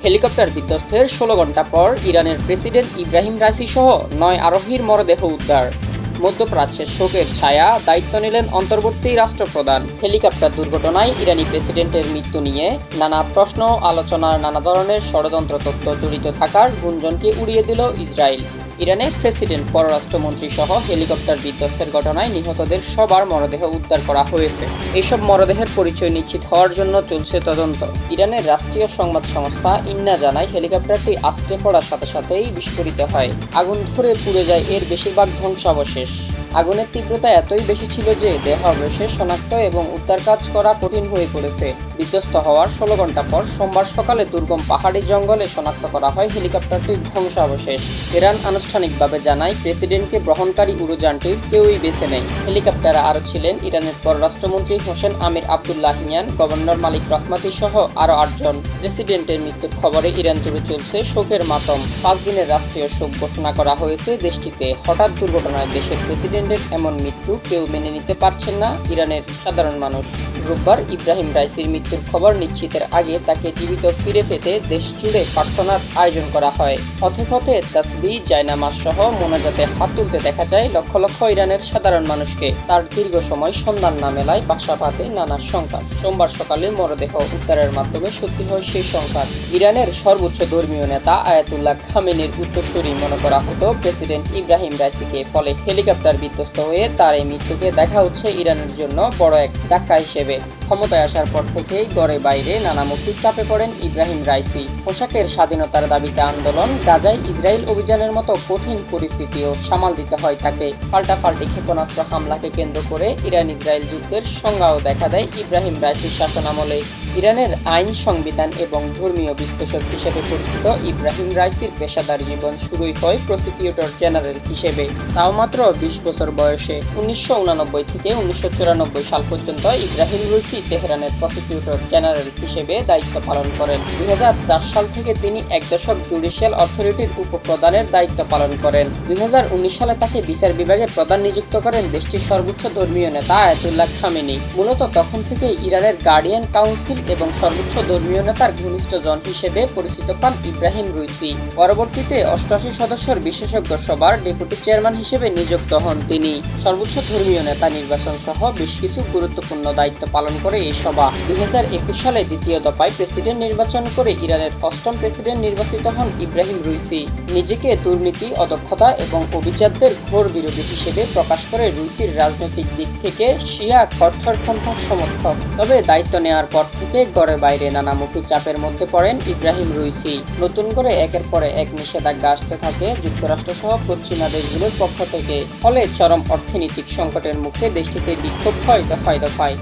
Helicopter বিধ্বস্তের ১৬ ঘণ্টা পর ইরানের প্রেসিডেন্ট ইব্রাহিম রাইসি সহ ৯ আরোহীর মরদেহ উদ্ধার। মধ্যপ্রাচ্যের শোকের ছায়া, দায়িত্ব নিলেন অন্তর্বর্তী রাষ্ট্রপ্রধান। হেলিকপ্টার দুর্ঘটনায় ইরানি প্রেসিডেন্টের মৃত্যু নিয়ে নানা প্রশ্ন, আলোচনার নানা ধরনের ষড়যন্ত্র তত্ত্ব জড়িত থাকার গুঞ্জনকে উড়িয়ে দিল ইসরায়েল। ইরানের প্রেসিডেন্ট, পররাষ্ট্রমন্ত্রী সহ হেলিকপ্টার বিধ্বস্তের ঘটনায় নিহতদের সবার মরদেহ উদ্ধার করা হয়েছে। এইসব মরদেহের পরিচয় নিশ্চিত হওয়ার জন্য চলছে তদন্ত। ইরানের রাষ্ট্রীয় সংবাদ সংস্থা ইন্না জানায়, হেলিকপ্টারটি আছড়ে পড়ার সাথে সাথেই বিস্ফোরিত হয়। আগুন ধরে পুড়ে যায় এর বেশিরভাগ ধ্বংসাবশেষ। আগুনের তীব্রতা এতই বেশি ছিল যে দেহাবশেষ শনাক্ত এবং উদ্ধার কাজ করা কঠিন হয়ে পড়েছে। বিধ্বস্ত হওয়ার ১৬ ঘণ্টা পর সোমবার সকালে দুর্গম পাহাড়ি জঙ্গলে শনাক্ত করা হয় হেলিকপ্টারটির ধ্বংসাবশেষ। ইরান আনুষ্ঠানিকভাবে জানায়, প্রেসিডেন্টকে বহনকারী উড়োযানটির কেউই বেঁচে নেই। হেলিকপ্টারে আরও ছিলেন ইরানের পররাষ্ট্রমন্ত্রী হোসেন আমির আবদুল্লাহিয়ান, গভর্নর মালিক রহমাতি সহ আরও ৮ জন। প্রেসিডেন্টের মৃত্যুর খবরে ইরান জুড়ে চলছে শোকের মাতম। ৫ দিনের রাষ্ট্রীয় শোক ঘোষণা করা হয়েছে দেশটিতে। হঠাৎ দুর্ঘটনায় দেশের প্রেসিডেন্টের এমন মৃত্যু কেউ মেনে নিতে পারছেন না ইরানের সাধারণ মানুষ। রোববার ইব্রাহিম রাইসির মৃত্যুর খবর নিশ্চিতের আগে তাকে জীবিত ফিরে পেতে দেশ জুড়ে প্রার্থনার আয়োজন করা হয়। পথে পথে তাসবিহ, জায়নামাজ সহ মোনাজাতে হাত তুলতে দেখা যায় লক্ষ লক্ষ ইরানের সাধারণ মানুষকে। তার দীর্ঘ সময় সন্ধান না মেলায় বাসাবাঁধে নানা সংকট। সোমবার সকালে মরদেহ উদ্ধারের মাধ্যমে সত্যি হয় সেই সংকট। ইরানের সর্বোচ্চ ধর্মীয় নেতা আয়াতুল্লাহ খামেনির উত্তরসূরি মনে করা হতো প্রেসিডেন্ট ইব্রাহিম রাইসিকে। ফলে হেলিকপ্টার বিধ্বস্ত হয়ে তার এই মৃত্যুকে দেখা হচ্ছে ইরানের জন্য বড় এক ধাক্কা হিসেবে। ক্ষমতায় আসার পর থেকেই ঘরে বাইরে নানামুখী চাপে পড়েন ইব্রাহিম রাইসি। পোশাকের স্বাধীনতার দাবিতে আন্দোলন, গাজায় ইসরায়েল অভিযানের মতো কঠিন পরিস্থিতিও সামাল দিতে হয় তাকে। পাল্টাপাল্টি ক্ষেপণাস্ত্র হামলাকে কেন্দ্র করে ইরান ইসরায়েল যুদ্ধের সংজ্ঞাও দেখা দেয় ইব্রাহিম রাইসির শাসনামলে। ইরানের আইন, সংবিধান এবং ধর্মীয় বিশ্লেষক হিসেবে পরিচিত ইব্রাহিম রাইসির পেশাদার জীবন শুরুই হয় প্রসিকিউটর জেনারেল হিসেবে, তাও মাত্র ২০ বছর বয়সে। ১৯৮৯ থেকে ১৯৯৪ সাল পর্যন্ত ইব্রাহিম রাইসি তেহরানের প্রসিকিউটর জেনারেল হিসেবে দায়িত্ব পালন করেন। ২০০৪ সাল থেকে তিনি এক দশক জুডিশিয়াল অথরিটির উপপ্রধানের দায়িত্ব পালন করেন। ২০১৯ সালে তাকে বিচার বিভাগের প্রধান নিযুক্ত করেন দেশটির সর্বোচ্চ ধর্মীয় নেতা আয়াতুল্লাহ খামেনি। মূলত তখন থেকে ইরানের গার্ডিয়ান কাউন্সিল এবং সর্বোচ্চ ধর্মীয় নেতার ঘনিষ্ঠ জন হিসেবে পরিচিত পান ইব্রাহিম রাইসি। পরবর্তীতে ৮৮ সদস্যের বিশেষজ্ঞ সভার ডেপুটি চেয়ারম্যান হিসেবে নিযুক্ত হন তিনি। সর্বোচ্চ ধর্মীয় নেতা নির্বাচন সহ বেশ কিছু গুরুত্বপূর্ণ দায়িত্ব পালন করে এই সভা। ২০২১ সালে দ্বিতীয় দফায় প্রেসিডেন্ট নির্বাচন করে ইরানের ৮ম প্রেসিডেন্ট নির্বাচিত হন ইব্রাহিম রাইসি। নিজেকে দুর্নীতি, অদক্ষতা এবং অভিজাতদের ঘোর বিরোধী হিসেবে প্রকাশ করে রাইসির রাজনৈতিক দিক থেকে শিয়া কট্টরপন্থার সমর্থক। তবে দায়িত্ব নেওয়ার পর থেকে ঘরে বাইরে নানামুখী চাপের মধ্যে পড়েন ইব্রাহিম রাইসি। নতুন করে একের পরে এক নিষেধাজ্ঞা আসতে থাকে যুক্তরাষ্ট্র সহ পশ্চিমা দেশগুলোর পক্ষ থেকে। ফলে চরম অর্থনৈতিক সংকটের মুখে দেশটিতে বিক্ষোভ হয় দফায় দফায়।